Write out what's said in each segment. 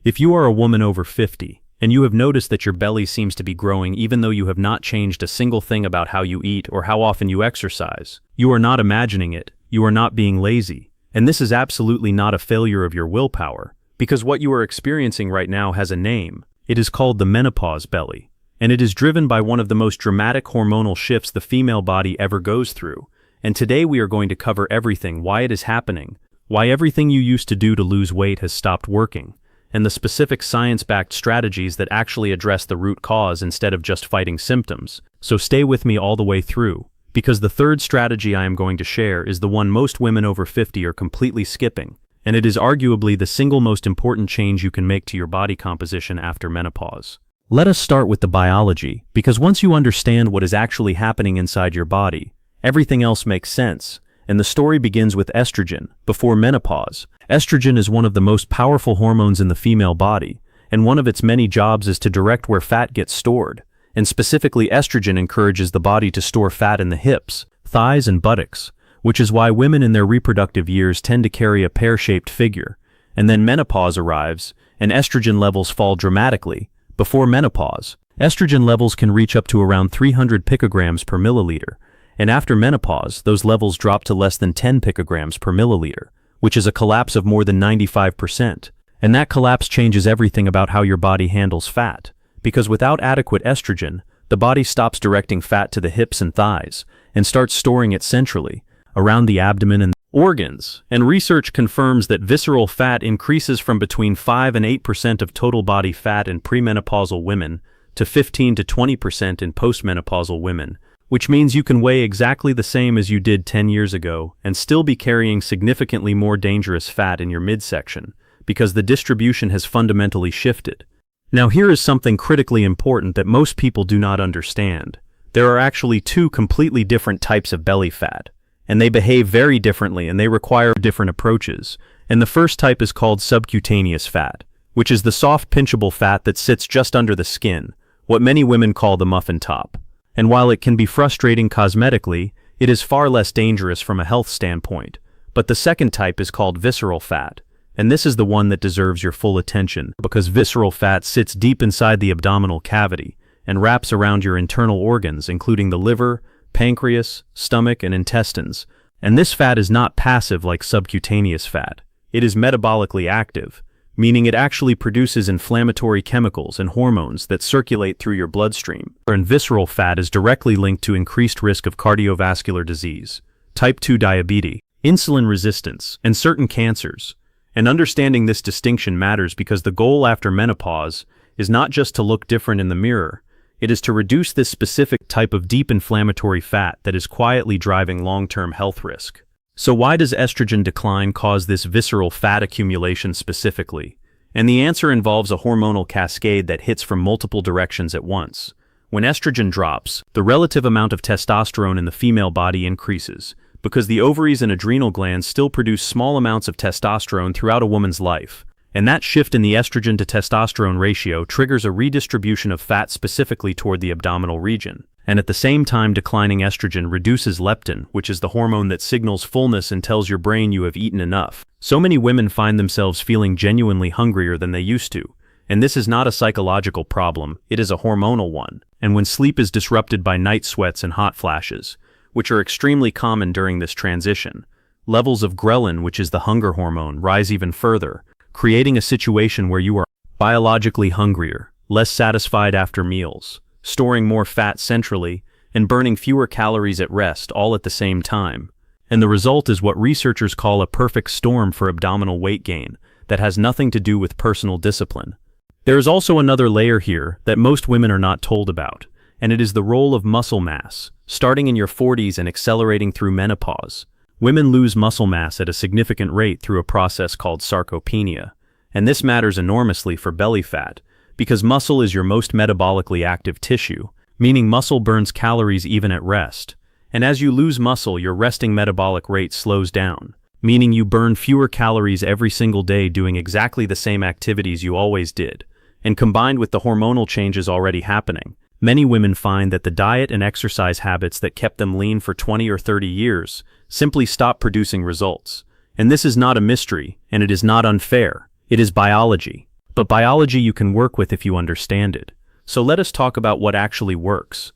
If you are a woman over 50, and you have noticed that your belly seems to be growing even though you have not changed a single thing about how you eat or how often you exercise, you are not imagining it, you are not being lazy, and this is absolutely not a failure of your willpower, because what you are experiencing right now has a name. It is called the menopause belly, and it is driven by one of the most dramatic hormonal shifts the female body ever goes through, and today we are going to cover everything, why it is happening, why everything you used to do to lose weight has stopped working, and the specific science-backed strategies that actually address the root cause instead of just fighting symptoms. So stay with me all the way through, because the third strategy I am going to share is the one most women over 50 are completely skipping, and it is arguably the single most important change you can make to your body composition after menopause. Let us start with the biology, because once you understand what is actually happening inside your body, everything else makes sense. And the story begins with estrogen, before menopause. Estrogen is one of the most powerful hormones in the female body, and one of its many jobs is to direct where fat gets stored. And specifically, estrogen encourages the body to store fat in the hips, thighs, and buttocks, which is why women in their reproductive years tend to carry a pear-shaped figure. And then menopause arrives, and estrogen levels fall dramatically. Before menopause, estrogen levels can reach up to around 300 picograms per milliliter. And after menopause, those levels drop to less than 10 picograms per milliliter, which is a collapse of more than 95%. And that collapse changes everything about how your body handles fat, because without adequate estrogen, the body stops directing fat to the hips and thighs, and starts storing it centrally, around the abdomen and organs. And research confirms that visceral fat increases from between 5 and 8% of total body fat in premenopausal women to 15 to 20% in postmenopausal women, which means you can weigh exactly the same as you did 10 years ago and still be carrying significantly more dangerous fat in your midsection, because the distribution has fundamentally shifted. Now here is something critically important that most people do not understand. There are actually two completely different types of belly fat, and they behave very differently and they require different approaches. And the first type is called subcutaneous fat, which is the soft pinchable fat that sits just under the skin, what many women call the muffin top. And while it can be frustrating cosmetically, it is far less dangerous from a health standpoint. But the second type is called visceral fat, and this is the one that deserves your full attention, because visceral fat sits deep inside the abdominal cavity and wraps around your internal organs, including the liver, pancreas, stomach, and intestines. And this fat is not passive like subcutaneous fat. It is metabolically active, meaning it actually produces inflammatory chemicals and hormones that circulate through your bloodstream. And visceral fat is directly linked to increased risk of cardiovascular disease, type 2 diabetes, insulin resistance, and certain cancers. And understanding this distinction matters because the goal after menopause is not just to look different in the mirror, it is to reduce this specific type of deep inflammatory fat that is quietly driving long-term health risk. So why does estrogen decline cause this visceral fat accumulation specifically? And the answer involves a hormonal cascade that hits from multiple directions at once. When estrogen drops, the relative amount of testosterone in the female body increases, because the ovaries and adrenal glands still produce small amounts of testosterone throughout a woman's life. And that shift in the estrogen to testosterone ratio triggers a redistribution of fat specifically toward the abdominal region. And at the same time, declining estrogen reduces leptin, which is the hormone that signals fullness and tells your brain you have eaten enough. So many women find themselves feeling genuinely hungrier than they used to. And this is not a psychological problem, it is a hormonal one. And when sleep is disrupted by night sweats and hot flashes, which are extremely common during this transition, levels of Ghrelin, which is the hunger hormone, rise even further, creating a situation where you are biologically hungrier, less satisfied after meals, storing more fat centrally, and burning fewer calories at rest all at the same time. And the result is what researchers call a perfect storm for abdominal weight gain that has nothing to do with personal discipline. There is also another layer here that most women are not told about, and it is the role of muscle mass, starting in your 40s and accelerating through menopause. Women lose muscle mass at a significant rate through a process called sarcopenia, and this matters enormously for belly fat, because muscle is your most metabolically active tissue, meaning muscle burns calories even at rest. And as you lose muscle, your resting metabolic rate slows down, meaning you burn fewer calories every single day doing exactly the same activities you always did. And combined with the hormonal changes already happening, many women find that the diet and exercise habits that kept them lean for 20 or 30 years simply stop producing results. And this is not a mystery, and it is not unfair. It is biology. but biology you can work with if you understand it. So let us talk about what actually works.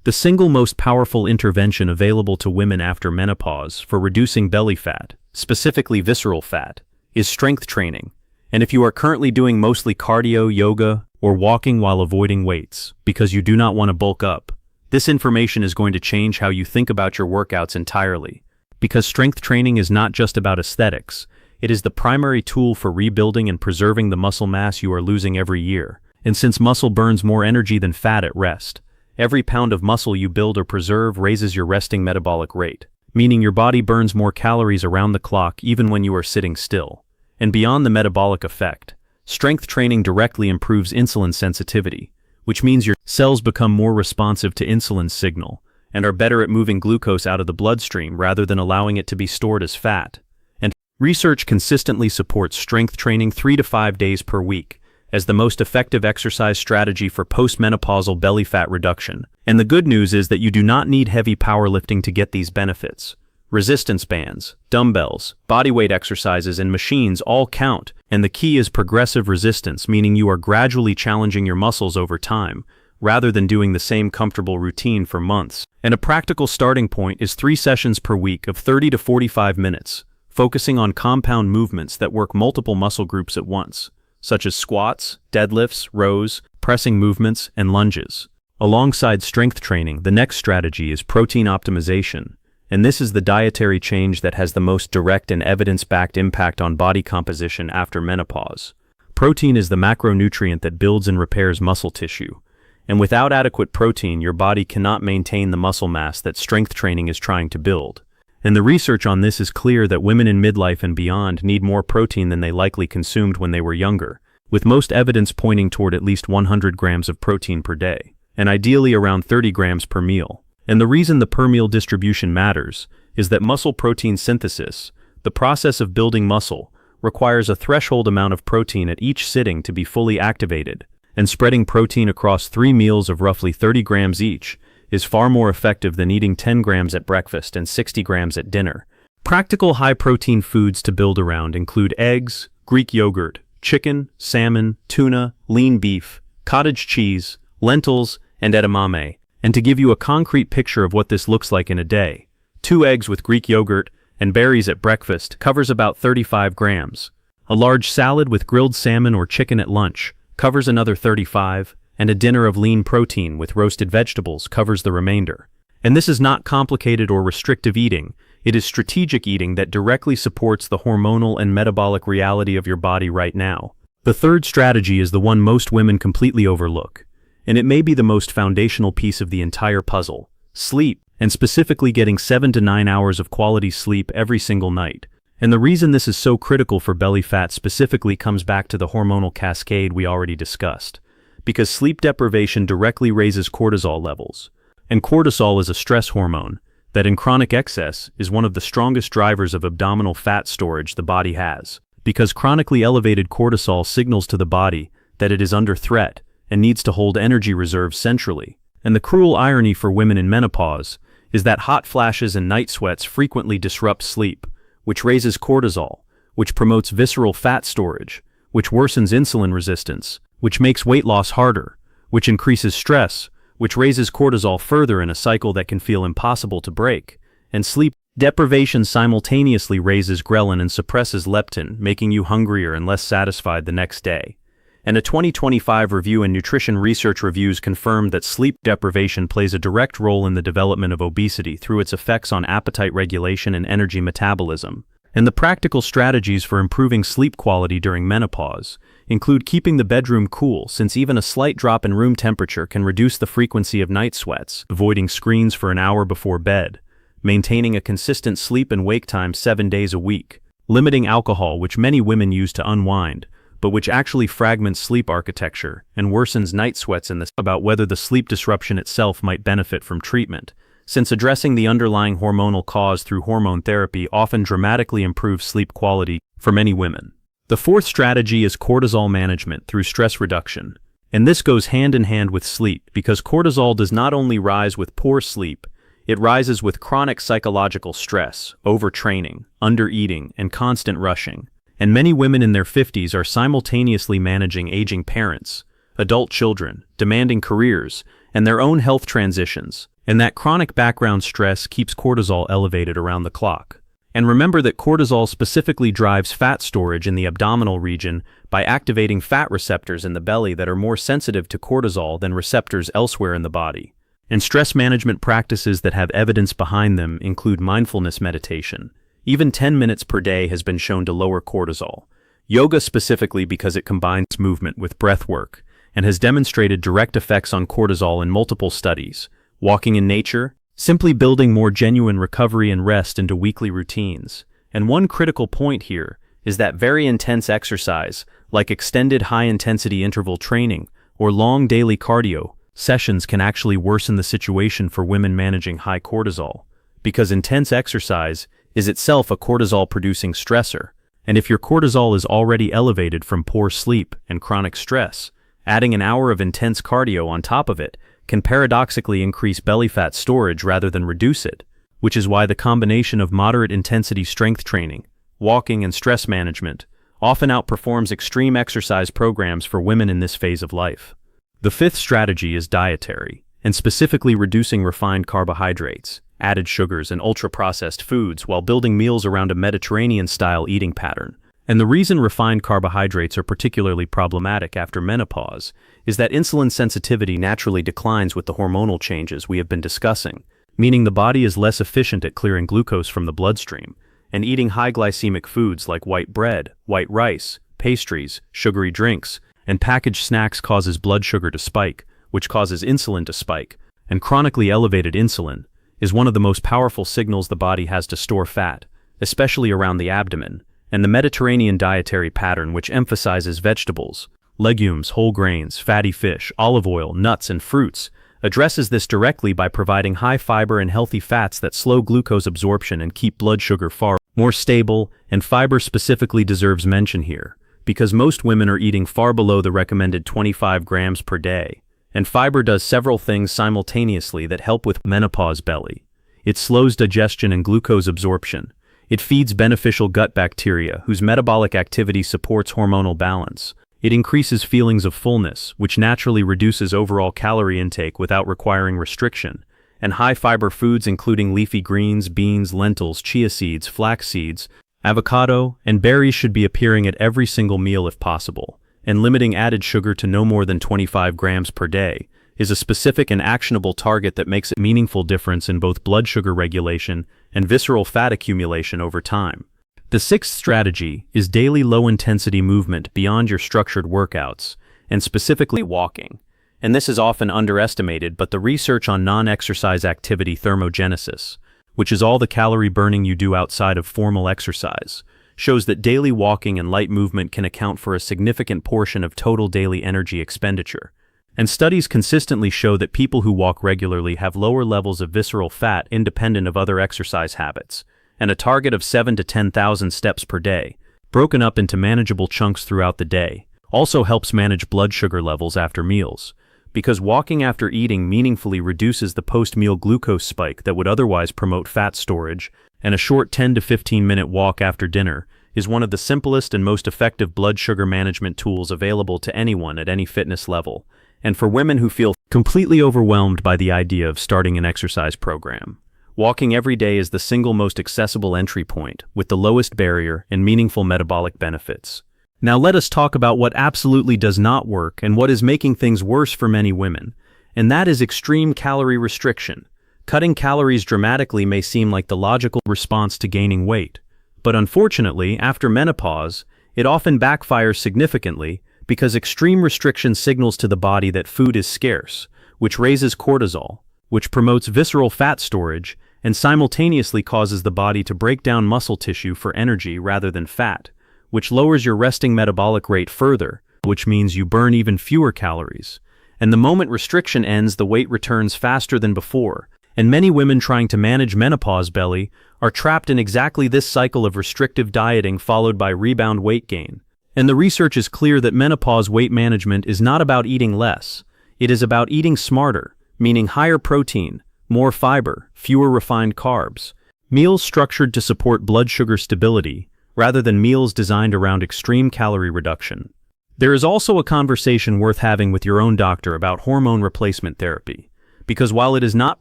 The single most powerful intervention available to women after menopause for reducing belly fat, specifically visceral fat, is strength training. And if you are currently doing mostly cardio, yoga, or walking while avoiding weights because you do not want to bulk up, this information is going to change how you think about your workouts entirely. Because strength training is not just about aesthetics, it is the primary tool for rebuilding and preserving the muscle mass you are losing every year. And since muscle burns more energy than fat at rest, every pound of muscle you build or preserve raises your resting metabolic rate, meaning your body burns more calories around the clock even when you are sitting still. And beyond the metabolic effect, strength training directly improves insulin sensitivity, which means your cells become more responsive to insulin's signal and are better at moving glucose out of the bloodstream rather than allowing it to be stored as fat. And research consistently supports strength training 3 to 5 days per week as the most effective exercise strategy for postmenopausal belly fat reduction. And the good news is that you do not need heavy powerlifting to get these benefits. Resistance bands, dumbbells, bodyweight exercises, and machines all count, and the key is progressive resistance, meaning you are gradually challenging your muscles over time, rather than doing the same comfortable routine for months. And a practical starting point is 3 sessions per week of 30 to 45 minutes, focusing on compound movements that work multiple muscle groups at once, such as squats, deadlifts, rows, pressing movements, and lunges. Alongside strength training, the next strategy is protein optimization. And this is the dietary change that has the most direct and evidence-backed impact on body composition after menopause. Protein is the macronutrient that builds and repairs muscle tissue. And without adequate protein, your body cannot maintain the muscle mass that strength training is trying to build. And the research on this is clear that women in midlife and beyond need more protein than they likely consumed when they were younger, with most evidence pointing toward at least 100 grams of protein per day, and ideally around 30 grams per meal. And the reason the per meal distribution matters is that muscle protein synthesis, the process of building muscle, requires a threshold amount of protein at each sitting to be fully activated, and spreading protein across 3 meals of roughly 30 grams each is far more effective than eating 10 grams at breakfast and 60 grams at dinner. Practical high-protein foods to build around include eggs, Greek yogurt, chicken, salmon, tuna, lean beef, cottage cheese, lentils, and edamame. And to give you a concrete picture of what this looks like in a day, 2 eggs with Greek yogurt and berries at breakfast covers about 35 grams. A large salad with grilled salmon or chicken at lunch covers another 35, and a dinner of lean protein with roasted vegetables covers the remainder. And this is not complicated or restrictive eating, it is strategic eating that directly supports the hormonal and metabolic reality of your body right now. The third strategy is the one most women completely overlook. And it may be the most foundational piece of the entire puzzle: sleep, and specifically getting 7 to 9 hours of quality sleep every single night. And the reason this is so critical for belly fat specifically comes back to the hormonal cascade we already discussed. Because sleep deprivation directly raises cortisol levels. And cortisol is a stress hormone that in chronic excess is one of the strongest drivers of abdominal fat storage the body has. Because chronically elevated cortisol signals to the body that it is under threat and needs to hold energy reserves centrally. And the cruel irony for women in menopause is that hot flashes and night sweats frequently disrupt sleep, which raises cortisol, which promotes visceral fat storage, which worsens insulin resistance, which makes weight loss harder, which increases stress, which raises cortisol further in a cycle that can feel impossible to break. And sleep deprivation simultaneously raises ghrelin and suppresses leptin, making you hungrier and less satisfied the next day. And a 2025 review in Nutrition Research Reviews confirmed that sleep deprivation plays a direct role in the development of obesity through its effects on appetite regulation and energy metabolism. And the practical strategies for improving sleep quality during menopause include keeping the bedroom cool, since even a slight drop in room temperature can reduce the frequency of night sweats, avoiding screens for an hour before bed, maintaining a consistent sleep and wake time 7 days a week, limiting alcohol, which many women use to unwind, but which actually fragments sleep architecture and worsens night sweats about whether the sleep disruption itself might benefit from treatment, since addressing the underlying hormonal cause through hormone therapy often dramatically improves sleep quality for many women. The fourth strategy is cortisol management through stress reduction, and this goes hand in hand with sleep because cortisol does not only rise with poor sleep, it rises with chronic psychological stress, overtraining, undereating, and constant rushing. And many women in their 50s are simultaneously managing aging parents, adult children, demanding careers, and their own health transitions. And that chronic background stress keeps cortisol elevated around the clock. And remember that cortisol specifically drives fat storage in the abdominal region by activating fat receptors in the belly that are more sensitive to cortisol than receptors elsewhere in the body. And stress management practices that have evidence behind them include mindfulness meditation. Even 10 minutes per day has been shown to lower cortisol. Yoga specifically because it combines movement with breath work and has demonstrated direct effects on cortisol in multiple studies. Walking in nature, simply building more genuine recovery and rest into weekly routines. And one critical point here is that very intense exercise, like extended high-intensity interval training or long daily cardio sessions, can actually worsen the situation for women managing high cortisol, because intense exercise is itself a cortisol-producing stressor. And if your cortisol is already elevated from poor sleep and chronic stress, adding an hour of intense cardio on top of it can paradoxically increase belly fat storage rather than reduce it, which is why the combination of moderate intensity strength training, walking, and stress management often outperforms extreme exercise programs for women in this phase of life. The fifth strategy is dietary, and specifically reducing refined carbohydrates, added sugars, and ultra-processed foods while building meals around a Mediterranean-style eating pattern. And the reason refined carbohydrates are particularly problematic after menopause is that insulin sensitivity naturally declines with the hormonal changes we have been discussing, meaning the body is less efficient at clearing glucose from the bloodstream, and eating high glycemic foods like white bread, white rice, pastries, sugary drinks, and packaged snacks causes blood sugar to spike, which causes insulin to spike, and chronically elevated insulin is one of the most powerful signals the body has to store fat, especially around the abdomen. And the Mediterranean dietary pattern, which emphasizes vegetables, legumes, whole grains, fatty fish, olive oil, nuts, and fruits, addresses this directly by providing high fiber and healthy fats that slow glucose absorption and keep blood sugar far more stable. And fiber specifically deserves mention here, because most women are eating far below the recommended 25 grams per day. And fiber does several things simultaneously that help with menopause belly. It slows digestion and glucose absorption. It feeds beneficial gut bacteria, whose metabolic activity supports hormonal balance. It increases feelings of fullness, which naturally reduces overall calorie intake without requiring restriction. And high-fiber foods including leafy greens, beans, lentils, chia seeds, flax seeds, avocado, and berries should be appearing at every single meal if possible. And limiting added sugar to no more than 25 grams per day is a specific and actionable target that makes a meaningful difference in both blood sugar regulation and visceral fat accumulation over time. The sixth strategy is daily low-intensity movement beyond your structured workouts, and specifically walking. And this is often underestimated, but the research on non-exercise activity thermogenesis, which is all the calorie burning you do outside of formal exercise, shows that daily walking and light movement can account for a significant portion of total daily energy expenditure. And studies consistently show that people who walk regularly have lower levels of visceral fat independent of other exercise habits, and a target of 7,000 to 10,000 steps per day, broken up into manageable chunks throughout the day, also helps manage blood sugar levels after meals, because walking after eating meaningfully reduces the post-meal glucose spike that would otherwise promote fat storage, and a short 10 to 15-minute walk after dinner is one of the simplest and most effective blood sugar management tools available to anyone at any fitness level. And for women who feel completely overwhelmed by the idea of starting an exercise program, walking every day is the single most accessible entry point with the lowest barrier and meaningful metabolic benefits. Now let us talk about what absolutely does not work and what is making things worse for many women, and that is extreme calorie restriction. Cutting calories dramatically may seem like the logical response to gaining weight, but unfortunately, after menopause, it often backfires significantly because extreme restriction signals to the body that food is scarce, which raises cortisol, which promotes visceral fat storage, and simultaneously causes the body to break down muscle tissue for energy rather than fat, which lowers your resting metabolic rate further, which means you burn even fewer calories. And the moment restriction ends, the weight returns faster than before, and many women trying to manage menopause belly are trapped in exactly this cycle of restrictive dieting followed by rebound weight gain. And the research is clear that menopause weight management is not about eating less. It is about eating smarter, meaning higher protein, more fiber, fewer refined carbs, meals structured to support blood sugar stability, rather than meals designed around extreme calorie reduction. There is also a conversation worth having with your own doctor about hormone replacement therapy, because while it is not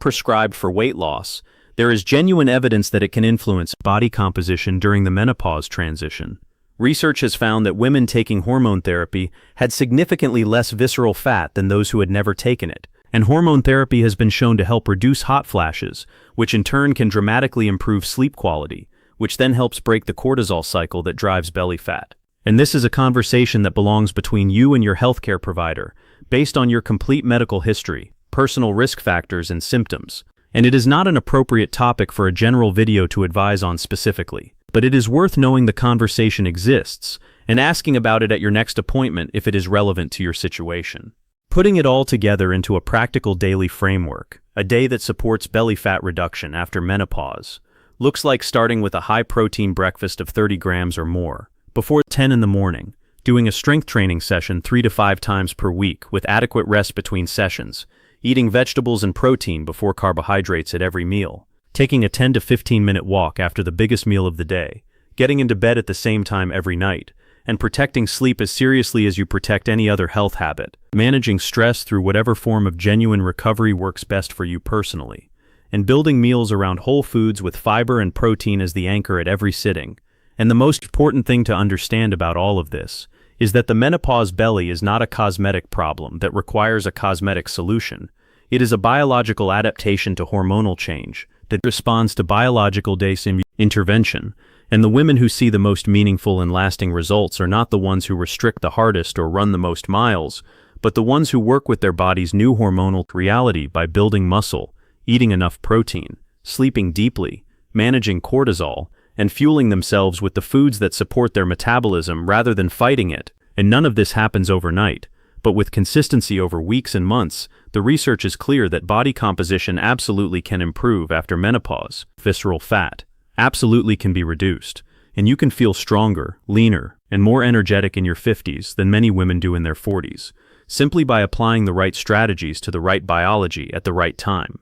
prescribed for weight loss, there is genuine evidence that it can influence body composition during the menopause transition. Research has found that women taking hormone therapy had significantly less visceral fat than those who had never taken it, and hormone therapy has been shown to help reduce hot flashes, which in turn can dramatically improve sleep quality, which then helps break the cortisol cycle that drives belly fat. And this is a conversation that belongs between you and your healthcare provider, based on your complete medical history, personal risk factors, and symptoms. And it is not an appropriate topic for a general video to advise on specifically, but it is worth knowing the conversation exists and asking about it at your next appointment if it is relevant to your situation. Putting it all together into a practical daily framework, a day that supports belly fat reduction after menopause, looks like starting with a high-protein breakfast of 30 grams or more, before 10 in the morning, doing a strength training session 3 to 5 times per week with adequate rest between sessions, eating vegetables and protein before carbohydrates at every meal, taking a 10 to 15-minute walk after the biggest meal of the day, getting into bed at the same time every night, and protecting sleep as seriously as you protect any other health habit, managing stress through whatever form of genuine recovery works best for you personally, and building meals around whole foods with fiber and protein as the anchor at every sitting. And the most important thing to understand about all of this is that the menopause belly is not a cosmetic problem that requires a cosmetic solution. It is a biological adaptation to hormonal change that responds to biological intervention, and the women who see the most meaningful and lasting results are not the ones who restrict the hardest or run the most miles, but the ones who work with their body's new hormonal reality by building muscle, eating enough protein, sleeping deeply, managing cortisol, and fueling themselves with the foods that support their metabolism rather than fighting it. And none of this happens overnight, but with consistency over weeks and months, the research is clear that body composition absolutely can improve after menopause. Visceral fat absolutely can be reduced, and you can feel stronger, leaner, and more energetic in your 50s than many women do in their 40s, simply by applying the right strategies to the right biology at the right time.